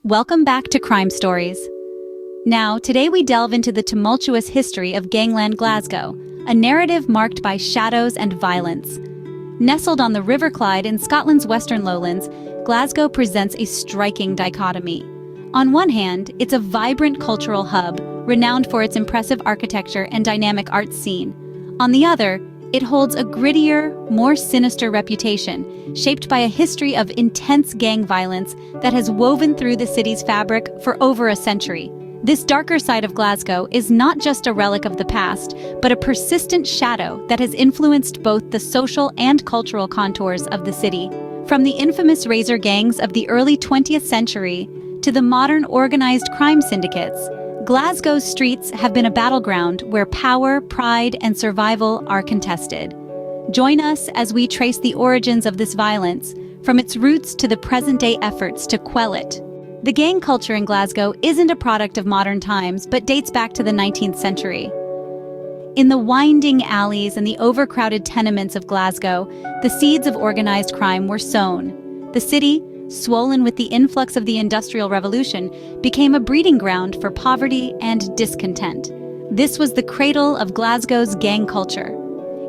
Welcome back to Crime Stories. Now, today we delve into the tumultuous history of Gangland Glasgow, a narrative marked by shadows and violence. Nestled on the River Clyde in Scotland's western lowlands, Glasgow presents a striking dichotomy. On one hand, it's a vibrant cultural hub, renowned for its impressive architecture and dynamic art scene. On the other, it holds a grittier, more sinister reputation, shaped by a history of intense gang violence that has woven through the city's fabric for over a century. This darker side of Glasgow is not just a relic of the past, but a persistent shadow that has influenced both the social and cultural contours of the city. From the infamous razor gangs of the early 20th century to the modern organized crime syndicates, Glasgow's streets have been a battleground where power, pride, and survival are contested. Join us as we trace the origins of this violence, from its roots to the present-day efforts to quell it. The gang culture in Glasgow isn't a product of modern times, but dates back to the 19th century. In the winding alleys and the overcrowded tenements of Glasgow, the seeds of organized crime were sown. The city, swollen with the influx of the Industrial Revolution, became a breeding ground for poverty and discontent. This was the cradle of Glasgow's gang culture.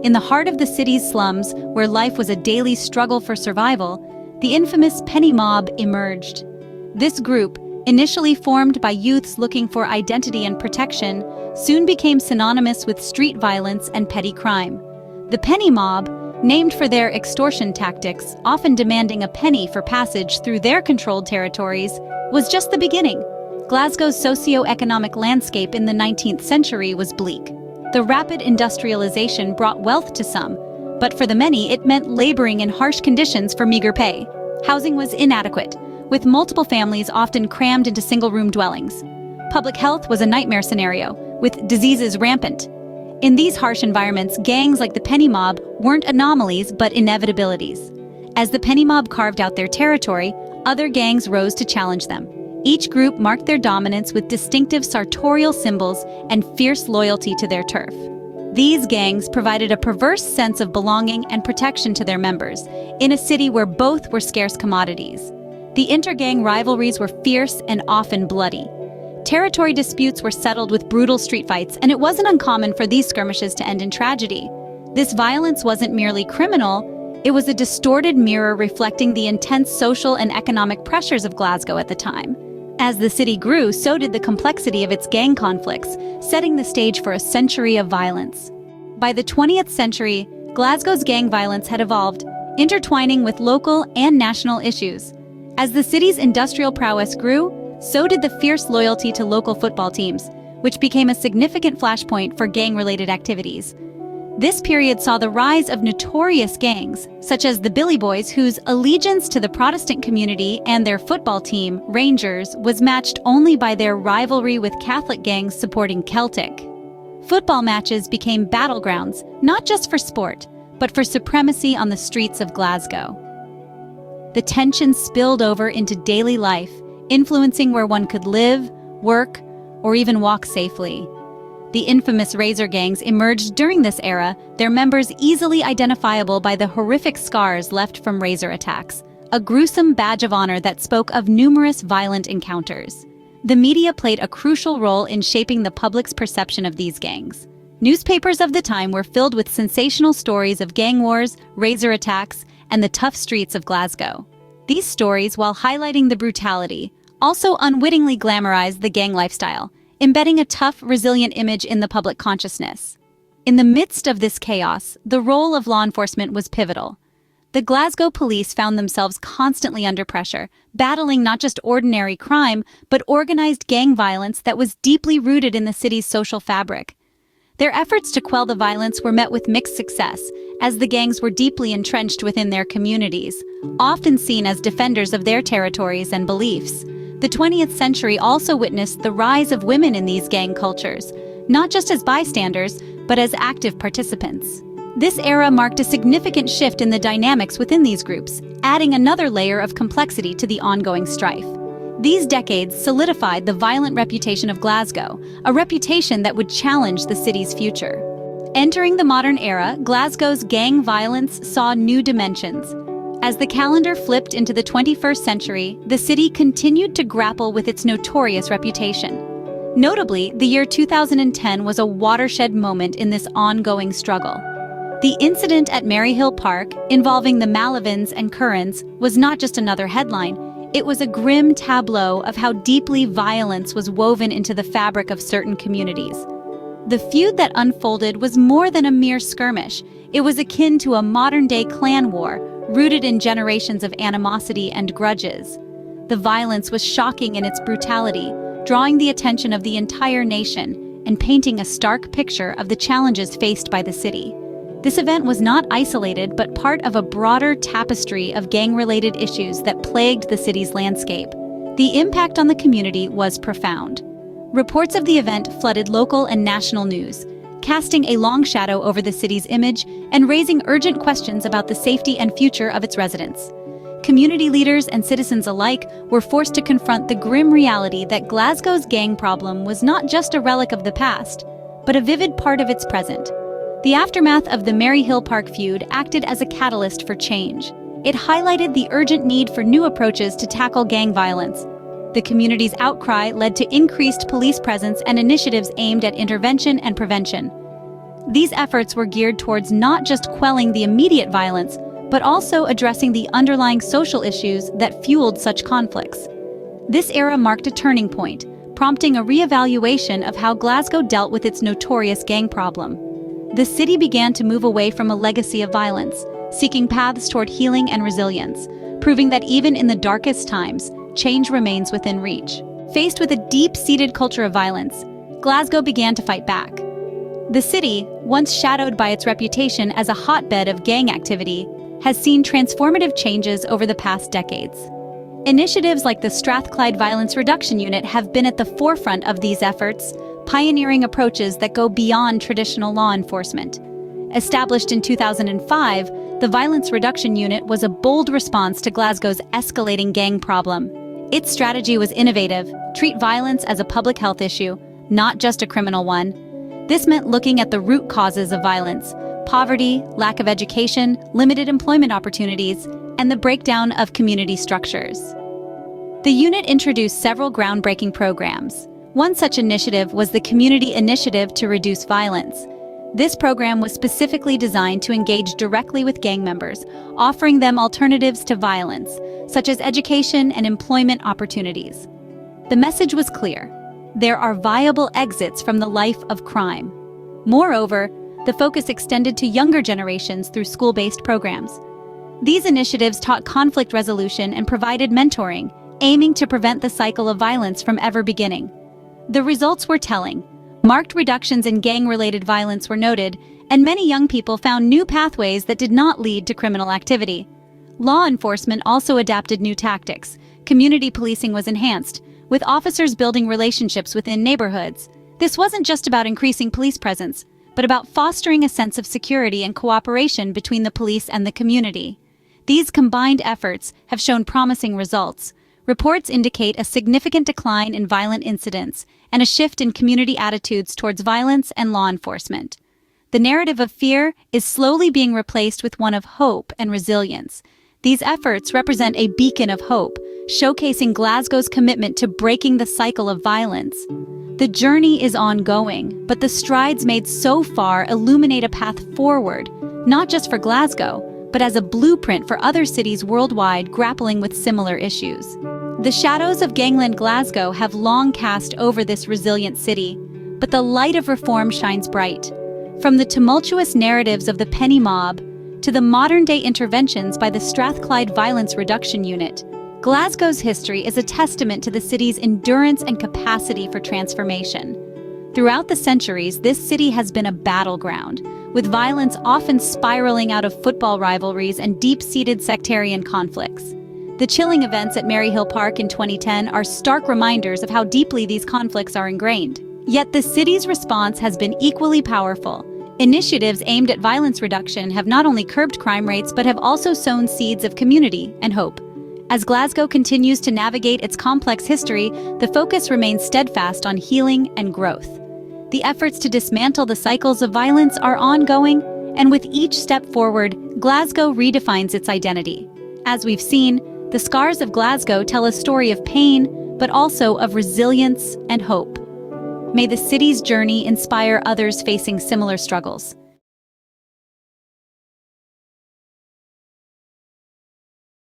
In the heart of the city's slums, where life was a daily struggle for survival, the infamous penny mob emerged. This group, initially formed by youths looking for identity and protection, soon became synonymous with street violence and petty crime. The penny mob, named for their extortion tactics, often demanding a penny for passage through their controlled territories, was just the beginning. Glasgow's socio-economic landscape in the 19th century was bleak. The rapid industrialization brought wealth to some, but for the many it meant laboring in harsh conditions for meager pay. Housing was inadequate, with multiple families often crammed into single-room dwellings. Public health was a nightmare scenario, with diseases rampant. In these harsh environments, gangs like the penny mob weren't anomalies but inevitabilities. As the penny mob carved out their territory, other gangs rose to challenge them. Each group marked their dominance with distinctive sartorial symbols and fierce loyalty to their turf. These gangs provided a perverse sense of belonging and protection to their members, in a city where both were scarce commodities. The inter-gang rivalries were fierce and often bloody. Territory disputes were settled with brutal street fights, and it wasn't uncommon for these skirmishes to end in tragedy. This violence wasn't merely criminal, it was a distorted mirror reflecting the intense social and economic pressures of Glasgow at the time. As the city grew, so did the complexity of its gang conflicts, setting the stage for a century of violence. By the 20th century, Glasgow's gang violence had evolved, intertwining with local and national issues. As the city's industrial prowess grew, so did the fierce loyalty to local football teams, which became a significant flashpoint for gang-related activities. This period saw the rise of notorious gangs, such as the Billy Boys, whose allegiance to the Protestant community and their football team, Rangers, was matched only by their rivalry with Catholic gangs supporting Celtic. Football matches became battlegrounds, not just for sport, but for supremacy on the streets of Glasgow. The tension spilled over into daily life, influencing where one could live, work, or even walk safely. The infamous razor gangs emerged during this era, their members easily identifiable by the horrific scars left from razor attacks, a gruesome badge of honor that spoke of numerous violent encounters. The media played a crucial role in shaping the public's perception of these gangs. Newspapers of the time were filled with sensational stories of gang wars, razor attacks, and the tough streets of Glasgow. These stories, while highlighting the brutality, also unwittingly glamorized the gang lifestyle, embedding a tough, resilient image in the public consciousness. In the midst of this chaos, the role of law enforcement was pivotal. The Glasgow police found themselves constantly under pressure, battling not just ordinary crime, but organized gang violence that was deeply rooted in the city's social fabric. Their efforts to quell the violence were met with mixed success, as the gangs were deeply entrenched within their communities, often seen as defenders of their territories and beliefs. The 20th century also witnessed the rise of women in these gang cultures, not just as bystanders, but as active participants. This era marked a significant shift in the dynamics within these groups, adding another layer of complexity to the ongoing strife. These decades solidified the violent reputation of Glasgow, a reputation that would challenge the city's future. Entering the modern era, Glasgow's gang violence saw new dimensions. As the calendar flipped into the 21st century, the city continued to grapple with its notorious reputation. Notably, the year 2010 was a watershed moment in this ongoing struggle. The incident at Maryhill Park, involving the Malavins and Currans, was not just another headline. It was a grim tableau of how deeply violence was woven into the fabric of certain communities. The feud that unfolded was more than a mere skirmish. It was akin to a modern-day clan war, rooted in generations of animosity and grudges. The violence was shocking in its brutality, drawing the attention of the entire nation and painting a stark picture of the challenges faced by the city. This event was not isolated, but part of a broader tapestry of gang-related issues that plagued the city's landscape. The impact on the community was profound. Reports of the event flooded local and national news, casting a long shadow over the city's image and raising urgent questions about the safety and future of its residents. Community leaders and citizens alike were forced to confront the grim reality that Glasgow's gang problem was not just a relic of the past, but a vivid part of its present. The aftermath of the Maryhill Park feud acted as a catalyst for change. It highlighted the urgent need for new approaches to tackle gang violence. The community's outcry led to increased police presence and initiatives aimed at intervention and prevention. These efforts were geared towards not just quelling the immediate violence, but also addressing the underlying social issues that fueled such conflicts. This era marked a turning point, prompting a re-evaluation of how Glasgow dealt with its notorious gang problem. The city began to move away from a legacy of violence, seeking paths toward healing and resilience, proving that even in the darkest times, change remains within reach. Faced with a deep-seated culture of violence, Glasgow began to fight back. The city, once shadowed by its reputation as a hotbed of gang activity, has seen transformative changes over the past decades. Initiatives like the Strathclyde Violence Reduction Unit have been at the forefront of these efforts, pioneering approaches that go beyond traditional law enforcement. Established in 2005, the Violence Reduction Unit was a bold response to Glasgow's escalating gang problem. Its strategy was innovative: treat violence as a public health issue, not just a criminal one. This meant looking at the root causes of violence: poverty, lack of education, limited employment opportunities, and the breakdown of community structures. The unit introduced several groundbreaking programs. One such initiative was the Community Initiative to Reduce Violence. This program was specifically designed to engage directly with gang members, offering them alternatives to violence, such as education and employment opportunities. The message was clear: there are viable exits from the life of crime. Moreover, the focus extended to younger generations through school-based programs. These initiatives taught conflict resolution and provided mentoring, aiming to prevent the cycle of violence from ever beginning. The results were telling. Marked reductions in gang-related violence were noted, and many young people found new pathways that did not lead to criminal activity. Law enforcement also adapted new tactics. Community policing was enhanced, with officers building relationships within neighborhoods. This wasn't just about increasing police presence, but about fostering a sense of security and cooperation between the police and the community. These combined efforts have shown promising results. Reports indicate a significant decline in violent incidents and a shift in community attitudes towards violence and law enforcement. The narrative of fear is slowly being replaced with one of hope and resilience. These efforts represent a beacon of hope, showcasing Glasgow's commitment to breaking the cycle of violence. The journey is ongoing, but the strides made so far illuminate a path forward, not just for Glasgow, but as a blueprint for other cities worldwide grappling with similar issues. The shadows of Gangland Glasgow have long cast over this resilient city, but the light of reform shines bright. From the tumultuous narratives of the penny mob to the modern-day interventions by the Strathclyde Violence Reduction Unit, Glasgow's history is a testament to the city's endurance and capacity for transformation. Throughout the centuries, this city has been a battleground, with violence often spiraling out of football rivalries and deep-seated sectarian conflicts. The chilling events at Maryhill Park in 2010 are stark reminders of how deeply these conflicts are ingrained. Yet the city's response has been equally powerful. Initiatives aimed at violence reduction have not only curbed crime rates but have also sown seeds of community and hope. As Glasgow continues to navigate its complex history, the focus remains steadfast on healing and growth. The efforts to dismantle the cycles of violence are ongoing, and with each step forward, Glasgow redefines its identity. As we've seen, the scars of Glasgow tell a story of pain, but also of resilience and hope. May the city's journey inspire others facing similar struggles.